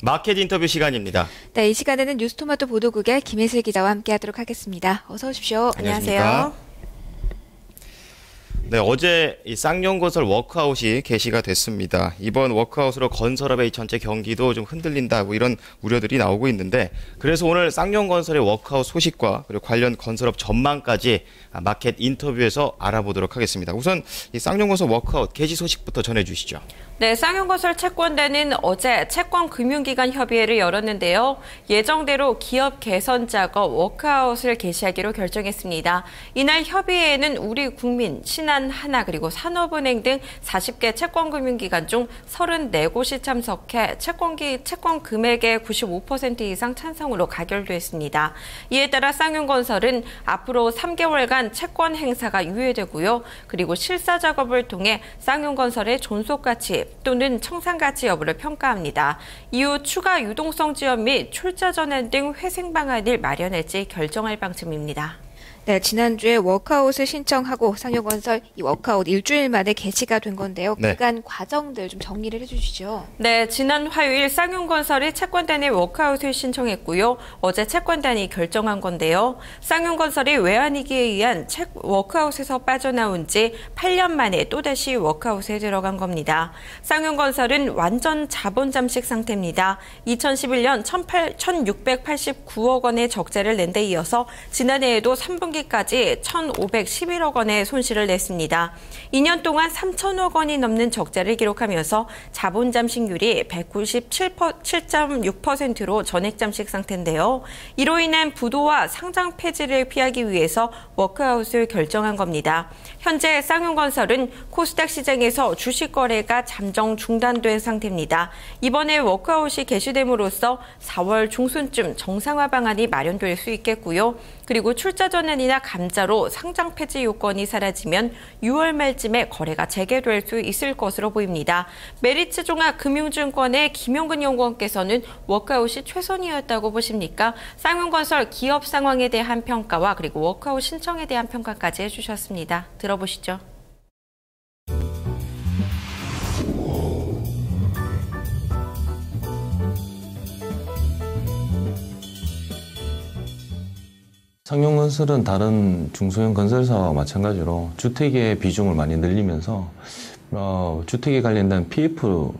마켓 인터뷰 시간입니다. 네, 이 시간에는 뉴스토마토 보도국의 김혜슬 기자와 함께하도록 하겠습니다. 어서 오십시오. 안녕하세요. 네, 어제 이 쌍용건설 워크아웃이 개시가 됐습니다. 이번 워크아웃으로 건설업의 전체 경기도 좀 흔들린다, 이런 우려들이 나오고 있는데, 그래서 오늘 쌍용건설의 워크아웃 소식과 그리고 관련 건설업 전망까지 마켓 인터뷰에서 알아보도록 하겠습니다. 우선 이 쌍용건설 워크아웃 개시 소식부터 전해주시죠. 네, 쌍용건설 채권대는 어제 채권금융기관 협의회를 열었는데요. 예정대로 기업 개선 작업 워크아웃을 개시하기로 결정했습니다. 이날 협의회에는 우리국민, 신한하나 그리고 산업은행 등 40개 채권금융기관 중 34곳이 참석해 채권 금액의 95% 이상 찬성으로 가결됐습니다. 이에 따라 쌍용건설은 앞으로 3개월간 채권 행사가 유예되고요. 그리고 실사 작업을 통해 쌍용건설의 존속가치 또는 청산가치 여부를 평가합니다. 이후 추가 유동성 지원 및 출자 전환 등 회생 방안을 마련할지 결정할 방침입니다. 네, 지난주에 워크아웃을 신청하고 쌍용건설 이 워크아웃 일주일 만에 개시가 된 건데요. 네. 그간 과정들 좀 정리를 해주시죠. 네, 지난 화요일 쌍용건설이 채권단의 워크아웃을 신청했고요. 어제 채권단이 결정한 건데요. 쌍용건설이 외환위기에 의한 워크아웃에서 빠져나온 지 8년 만에 또다시 워크아웃에 들어간 겁니다. 쌍용건설은 완전 자본 잠식 상태입니다. 2011년 1,689억 원의 적자를 낸 데 이어서 지난해에도 3분기까지 1,511억 원의 손실을 냈습니다. 2년 동안 3천억 원이 넘는 적자를 기록하면서 자본 잠식률이 197.6%로 전액 잠식 상태인데요. 이로 인한 부도와 상장 폐지를 피하기 위해서 워크아웃을 결정한 겁니다. 현재 쌍용건설은 코스닥 시장에서 주식 거래가 잠정 중단된 상태입니다. 이번에 워크아웃이 개시됨으로써 4월 중순쯤 정상화 방안이 마련될 수 있겠고요. 그리고 출자 전환이나 감자로 상장 폐지 요건이 사라지면 6월 말쯤에 거래가 재개될 수 있을 것으로 보입니다. 메리츠 종합금융증권의 김용근 연구원께서는 워크아웃이 최선이었다고 보십니까? 쌍용건설 기업 상황에 대한 평가와 그리고 워크아웃 신청에 대한 평가까지 해주셨습니다. 들어보시죠. 쌍용건설은 다른 중소형 건설사와 마찬가지로 주택의 비중을 많이 늘리면서 주택에 관련된 PF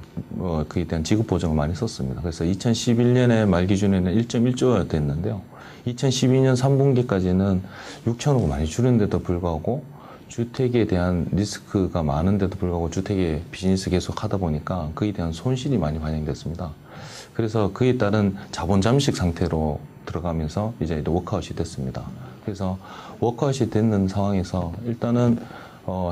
그에 대한 지급 보장을 많이 썼습니다. 그래서 2011년에 말 기준에는 1.1조가 됐는데요. 2012년 3분기까지는 6천억을 많이 줄였는데도 불구하고 주택에 대한 리스크가 많은데도 불구하고 주택의 비즈니스 계속 하다 보니까 그에 대한 손실이 많이 반영됐습니다. 그래서 그에 따른 자본 잠식 상태로 들어가면서 이제 워크아웃이 됐습니다. 그래서 워크아웃이 되는 상황에서 일단은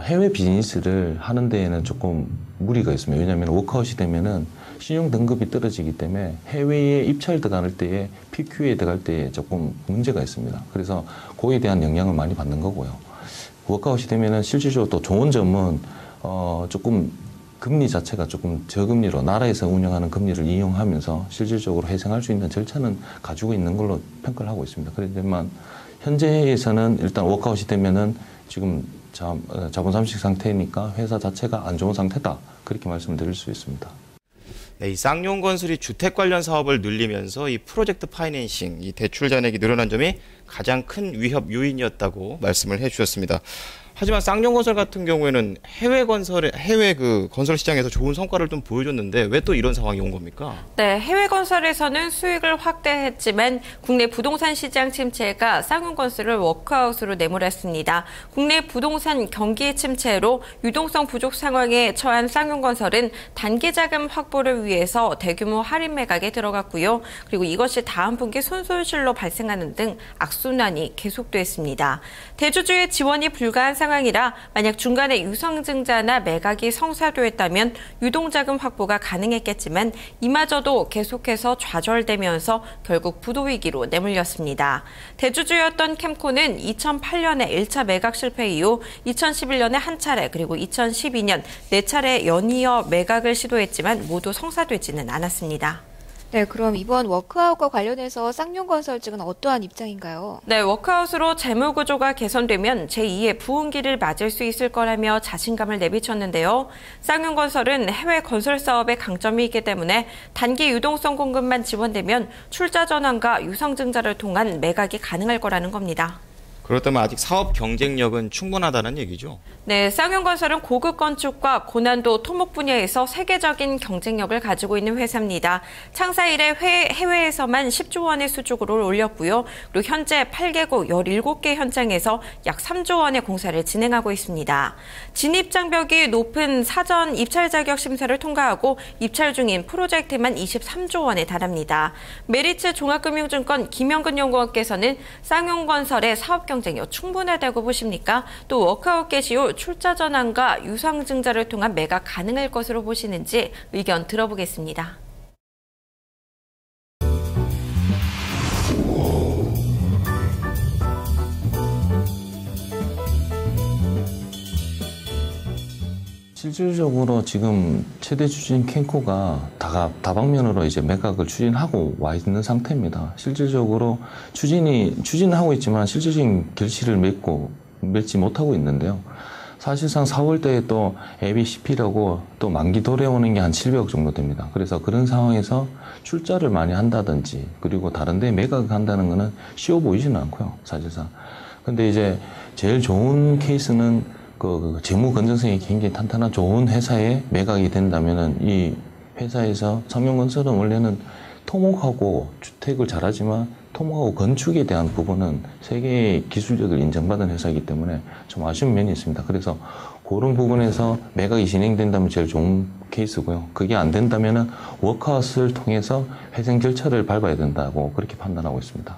해외 비즈니스를 하는 데에는 조금 무리가 있습니다. 왜냐하면 워크아웃이 되면은 신용 등급이 떨어지기 때문에 해외에 입찰 들어갈 때에 PQ에 들어갈 때에 조금 문제가 있습니다. 그래서 그에 대한 영향을 많이 받는 거고요. 워크아웃이 되면은 실질적으로 또 좋은 점은 조금 금리 자체가 조금 저금리로 나라에서 운영하는 금리를 이용하면서 실질적으로 회생할 수 있는 절차는 가지고 있는 걸로 평가를 하고 있습니다. 그렇지만 현재에서는 일단 워크아웃이 되면은 지금 자본 잠식 상태니까 회사 자체가 안 좋은 상태다. 그렇게 말씀을 드릴 수 있습니다. 네, 이 쌍용건설이 주택 관련 사업을 늘리면서 이 프로젝트 파이낸싱, 이 대출 잔액이 늘어난 점이 가장 큰 위협 요인이었다고 말씀을 해주셨습니다. 하지만 쌍용건설 같은 경우에는 해외 건설 시장에서 좋은 성과를 좀 보여줬는데 왜 또 이런 상황이 온 겁니까? 네, 해외 건설에서는 수익을 확대했지만 국내 부동산 시장 침체가 쌍용건설을 워크아웃으로 내몰았습니다. 국내 부동산 경기 침체로 유동성 부족 상황에 처한 쌍용건설은 단기 자금 확보를 위해서 대규모 할인 매각에 들어갔고요. 그리고 이것이 다음 분기 순손실로 발생하는 등 악순환이 계속됐습니다. 대주주의 지원이 불가한 상황이라 만약 중간에 유상증자나 매각이 성사됐다면 유동자금 확보가 가능했겠지만 이마저도 계속해서 좌절되면서 결국 부도위기로 내몰렸습니다. 대주주였던 캠코는 2008년에 1차 매각 실패 이후 2011년에 한 차례 그리고 2012년 4차례 연이어 매각을 시도했지만 모두 성사되지는 않았습니다. 네, 그럼 이번 워크아웃과 관련해서 쌍용건설 측은 어떠한 입장인가요? 네, 워크아웃으로 재무 구조가 개선되면 제2의 부흥기를 맞을 수 있을 거라며 자신감을 내비쳤는데요. 쌍용건설은 해외 건설 사업에 강점이 있기 때문에 단기 유동성 공급만 지원되면 출자 전환과 유상증자를 통한 매각이 가능할 거라는 겁니다. 그렇다면 아직 사업 경쟁력은 충분하다는 얘기죠? 네, 쌍용건설은 고급 건축과 고난도 토목 분야에서 세계적인 경쟁력을 가지고 있는 회사입니다. 창사 이래 해외에서만 10조 원의 수주를 올렸고요. 그리고 현재 8개국 17개 현장에서 약 3조 원의 공사를 진행하고 있습니다. 진입장벽이 높은 사전 입찰 자격 심사를 통과하고 입찰 중인 프로젝트만 23조 원에 달합니다. 메리츠 종합금융증권 김영근 연구원께서는 쌍용건설의 사업 경쟁력 충분하다고 보십니까? 또 워크아웃 개시 후 출자 전환과 유상증자를 통한 매각 가능할 것으로 보시는지 의견 들어보겠습니다. 실질적으로 지금 최대 추진 캔코가 다방면으로 이제 매각을 추진하고 와 있는 상태입니다. 실질적으로 추진은 하고 있지만 실질적인 결실을 맺지 못하고 있는데요. 사실상 4월대에 또 ABCP라고 또 만기 도래오는 게 한 700억 정도 됩니다. 그래서 그런 상황에서 출자를 많이 한다든지 그리고 다른 데 매각을 한다는 거는 쉬워 보이지는 않고요. 사실상. 근데 이제 제일 좋은 케이스는 그 재무 건전성이 굉장히 탄탄한 좋은 회사에 매각이 된다면은 이 회사에서 쌍용건설은 원래는 토목하고 주택을 잘하지만 토목하고 건축에 대한 부분은 세계의 기술력을 인정받은 회사이기 때문에 좀 아쉬운 면이 있습니다. 그래서 그런 부분에서 매각이 진행된다면 제일 좋은 케이스고요. 그게 안 된다면은 워크아웃을 통해서 회생 절차를 밟아야 된다고 그렇게 판단하고 있습니다.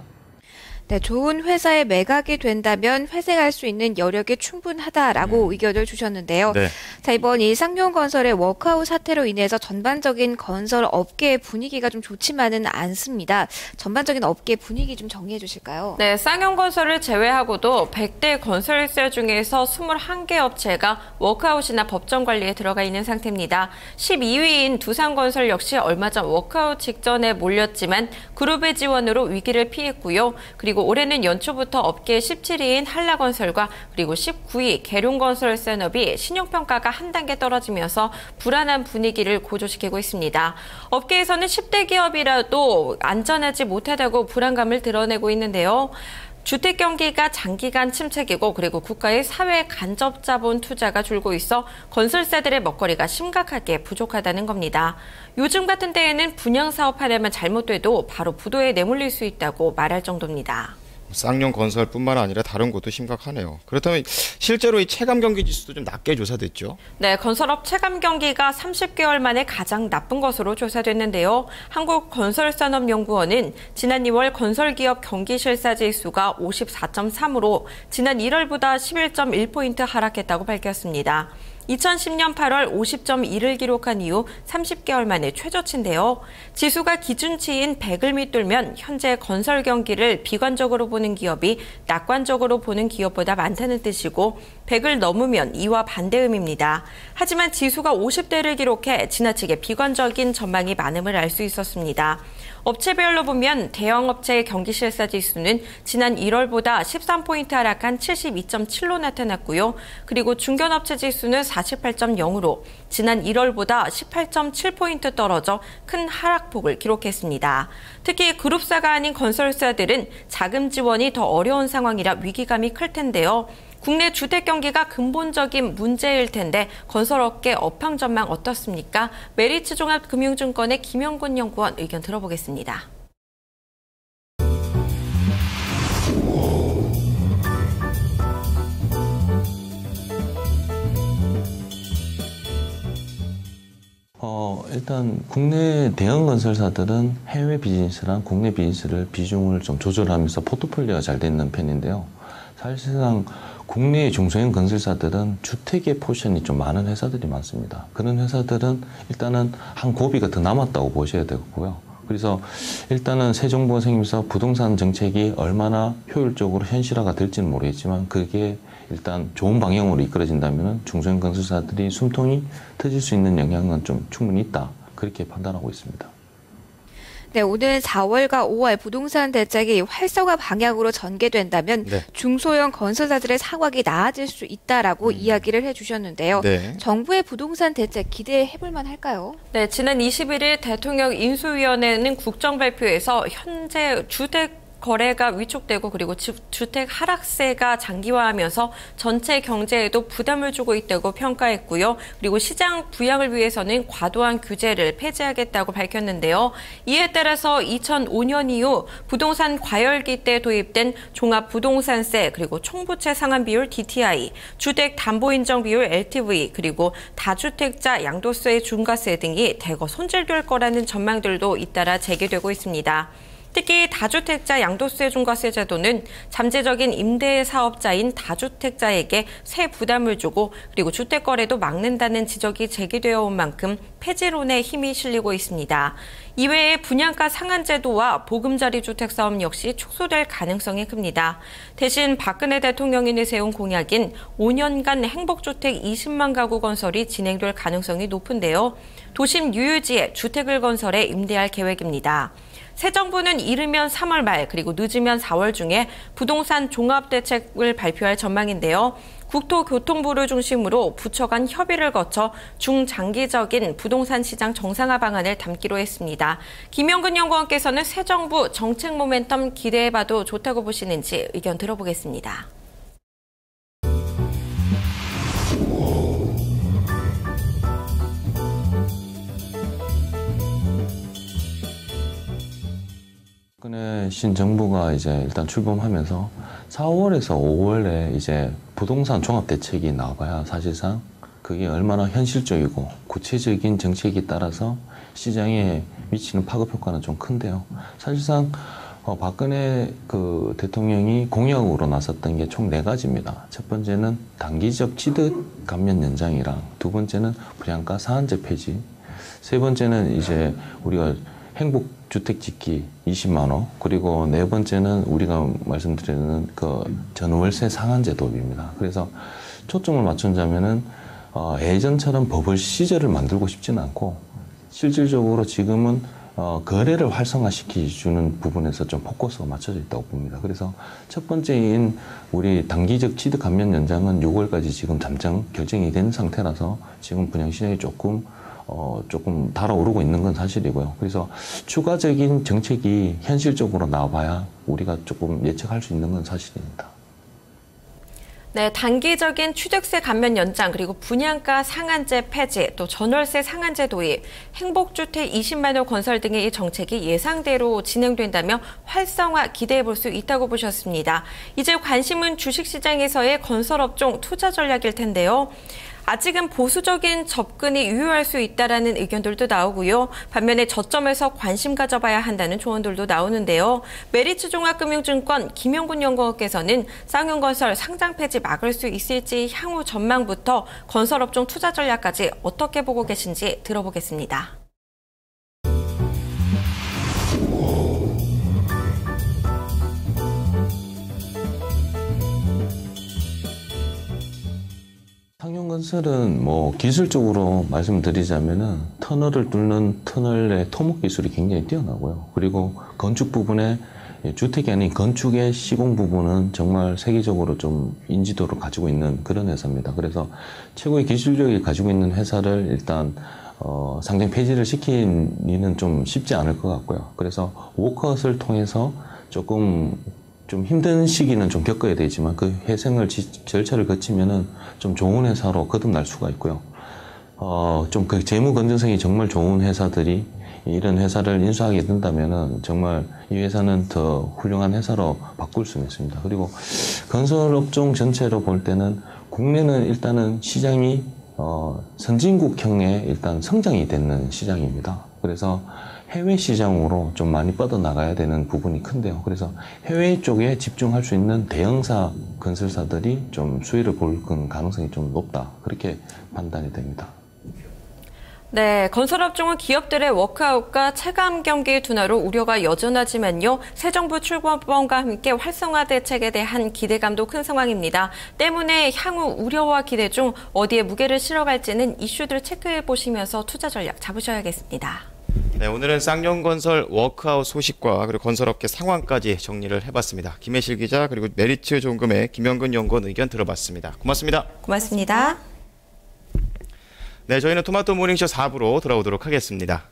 네, 좋은 회사에 매각이 된다면 회생할 수 있는 여력이 충분하다라고 의견을 주셨는데요. 네. 자, 이번 이 쌍용건설의 워크아웃 사태로 인해서 전반적인 건설 업계의 분위기가 좀 좋지만은 않습니다. 전반적인 업계 분위기 좀 정리해 주실까요? 네, 쌍용건설을 제외하고도 100대 건설사 중에서 21개 업체가 워크아웃이나 법정 관리에 들어가 있는 상태입니다. 12위인 두산건설 역시 얼마 전 워크아웃 직전에 몰렸지만 그룹의 지원으로 위기를 피했고요. 그리고 올해는 연초부터 업계 17위인 한라건설과 그리고 19위 계룡건설산업이 신용평가가 한 단계 떨어지면서 불안한 분위기를 고조시키고 있습니다. 업계에서는 10대 기업이라도 안전하지 못하다고 불안감을 드러내고 있는데요. 주택 경기가 장기간 침체기고 그리고 국가의 사회 간접 자본 투자가 줄고 있어 건설사들의 먹거리가 심각하게 부족하다는 겁니다. 요즘 같은 때에는 분양 사업 하나만 잘못돼도 바로 부도에 내몰릴 수 있다고 말할 정도입니다. 쌍용건설뿐만 아니라 다른 곳도 심각하네요. 그렇다면 실제로 이 체감 경기 지수도 좀 낮게 조사됐죠? 네, 건설업 체감 경기가 30개월 만에 가장 나쁜 것으로 조사됐는데요. 한국건설산업연구원은 지난 2월 건설기업 경기실사지수가 54.3으로 지난 1월보다 11.1포인트 하락했다고 밝혔습니다. 2010년 8월 50.1을 기록한 이후 30개월 만에 최저치인데요. 지수가 기준치인 100을 밑돌면 현재 건설 경기를 비관적으로 보는 기업이 낙관적으로 보는 기업보다 많다는 뜻이고 100을 넘으면 이와 반대 의미입니다. 하지만 지수가 50대를 기록해 지나치게 비관적인 전망이 많음을 알 수 있었습니다. 업체별로 보면 대형업체의 경기실사지수는 지난 1월보다 13포인트 하락한 72.7로 나타났고요. 그리고 중견업체 지수는 48.0으로 지난 1월보다 18.7포인트 떨어져 큰 하락폭을 기록했습니다. 특히 그룹사가 아닌 건설사들은 자금 지원이 더 어려운 상황이라 위기감이 클 텐데요. 국내 주택 경기가 근본적인 문제일 텐데 건설업계 업황 전망 어떻습니까? 메리츠 종합금융증권의 김영근 연구원 의견 들어보겠습니다. 일단 국내 대형 건설사들은 해외 비즈니스랑 국내 비즈니스를 비중을 좀 조절하면서 포트폴리오가 잘 돼 있는 편인데요. 사실상 국내의 중소형 건설사들은 주택의 포션이 좀 많은 회사들이 많습니다. 그런 회사들은 일단은 한 고비가 더 남았다고 보셔야 되고요. 그래서 일단은 새 정부가 생기면서 부동산 정책이 얼마나 효율적으로 현실화가 될지는 모르겠지만 그게 일단 좋은 방향으로 이끌어진다면 중소형 건설사들이 숨통이 터질 수 있는 영향은 좀 충분히 있다. 그렇게 판단하고 있습니다. 네, 오늘 4월과 5월 부동산 대책이 활성화 방향으로 전개된다면 네. 중소형 건설사들의 상황이 나아질 수 있다라고 이야기를 해주셨는데요. 네. 정부의 부동산 대책 기대해볼 만할까요? 네, 지난 21일 대통령 인수위원회는 국정 발표에서 현재 주택 거래가 위축되고 그리고 주택 하락세가 장기화하면서 전체 경제에도 부담을 주고 있다고 평가했고요. 그리고 시장 부양을 위해서는 과도한 규제를 폐지하겠다고 밝혔는데요. 이에 따라서 2005년 이후 부동산 과열기 때 도입된 종합부동산세 그리고 총부채 상환 비율 DTI, 주택담보인정 비율 LTV 그리고 다주택자 양도세 중과세 등이 대거 손질될 거라는 전망들도 잇따라 제기되고 있습니다. 특히 다주택자 양도세 중과세 제도는 잠재적인 임대 사업자인 다주택자에게 세 부담을 주고 그리고 주택 거래도 막는다는 지적이 제기되어 온 만큼 폐지론에 힘이 실리고 있습니다. 이외에 분양가 상한 제도와 보금자리 주택 사업 역시 축소될 가능성이 큽니다. 대신 박근혜 대통령이 내세운 공약인 5년간 행복주택 20만 가구 건설이 진행될 가능성이 높은데요. 도심 유유지에 주택을 건설해 임대할 계획입니다. 새 정부는 이르면 3월 말 그리고 늦으면 4월 중에 부동산 종합대책을 발표할 전망인데요. 국토교통부를 중심으로 부처 간 협의를 거쳐 중장기적인 부동산 시장 정상화 방안을 담기로 했습니다. 김영근 연구원께서는 새 정부 정책 모멘텀 기대해봐도 좋다고 보시는지 의견 들어보겠습니다. 박근혜 신정부가 이제 일단 출범하면서 4월에서 5월에 이제 부동산 종합대책이 나와봐야 사실상 그게 얼마나 현실적이고 구체적인 정책에 따라서 시장에 미치는 파급 효과는 좀 큰데요. 사실상 박근혜 대통령이 공약으로 나섰던 게 총 4가지입니다. 첫 번째는 단기적 취득 감면 연장이랑 두 번째는 분양가 상한제 폐지, 세 번째는 이제 우리가 행복주택 짓기 20만 원, 그리고 네 번째는 우리가 말씀드리는 전월세 상한제 도입입니다. 그래서 초점을 맞춘다면은 예전처럼 버블 시절을 만들고 싶지는 않고 실질적으로 지금은 거래를 활성화시켜주는 부분에서 좀 포커스가 맞춰져 있다고 봅니다. 그래서 첫 번째인 우리 단기적 취득 감면 연장은 6월까지 지금 잠정 결정이 된 상태라서 지금 분양시장이 조금 달아오르고 있는 건 사실이고요. 그래서 추가적인 정책이 현실적으로 나와봐야 우리가 조금 예측할 수 있는 건 사실입니다. 네, 단기적인 취득세 감면 연장 그리고 분양가 상한제 폐지 또 전월세 상한제 도입, 행복주택 20만 호 건설 등의 이 정책이 예상대로 진행된다며 활성화 기대해 볼 수 있다고 보셨습니다. 이제 관심은 주식시장에서의 건설업종 투자 전략일 텐데요. 아직은 보수적인 접근이 유효할 수 있다라는 의견들도 나오고요. 반면에 저점에서 관심 가져봐야 한다는 조언들도 나오는데요. 메리츠 종합금융증권 김영근 연구원께서는 쌍용건설 상장 폐지 막을 수 있을지 향후 전망부터 건설업종 투자 전략까지 어떻게 보고 계신지 들어보겠습니다. 상용건설은 기술적으로 말씀드리자면은 터널을 뚫는 터널의 토목 기술이 굉장히 뛰어나고요. 그리고 건축 부분에 주택이 아닌 건축의 시공 부분은 정말 세계적으로 좀 인지도를 가지고 있는 그런 회사입니다. 그래서 최고의 기술력을 가지고 있는 회사를 일단 상장 폐지를 시키기는 좀 쉽지 않을 것 같고요. 그래서 워크아웃을 통해서 좀 힘든 시기는 좀 겪어야 되지만 그 회생을 절차를 거치면은 좀 좋은 회사로 거듭날 수가 있고요. 좀 그 재무 건전성이 정말 좋은 회사들이 이런 회사를 인수하게 된다면은 정말 이 회사는 더 훌륭한 회사로 바꿀 수 있습니다. 그리고 건설업종 전체로 볼 때는 국내는 일단은 시장이 선진국형의 일단 성장이 되는 시장입니다. 그래서 해외 시장으로 좀 많이 뻗어나가야 되는 부분이 큰데요. 그래서 해외 쪽에 집중할 수 있는 대형사 건설사들이 좀 수혜를 볼 가능성이 좀 높다. 그렇게 판단이 됩니다. 네, 건설업종은 기업들의 워크아웃과 체감 경기 둔화로 우려가 여전하지만요. 새 정부 출범과 함께 활성화 대책에 대한 기대감도 큰 상황입니다. 때문에 향후 우려와 기대 중 어디에 무게를 실어갈지는 이슈들 체크해 보시면서 투자 전략 잡으셔야겠습니다. 네, 오늘은 쌍용건설 워크아웃 소식과 그리고 건설업계 상황까지 정리를 해봤습니다. 김혜실 기자 그리고 메리츠 존금의 김영근 연구원 의견 들어봤습니다. 고맙습니다. 고맙습니다. 네, 저희는 토마토 모닝쇼 4부로 돌아오도록 하겠습니다.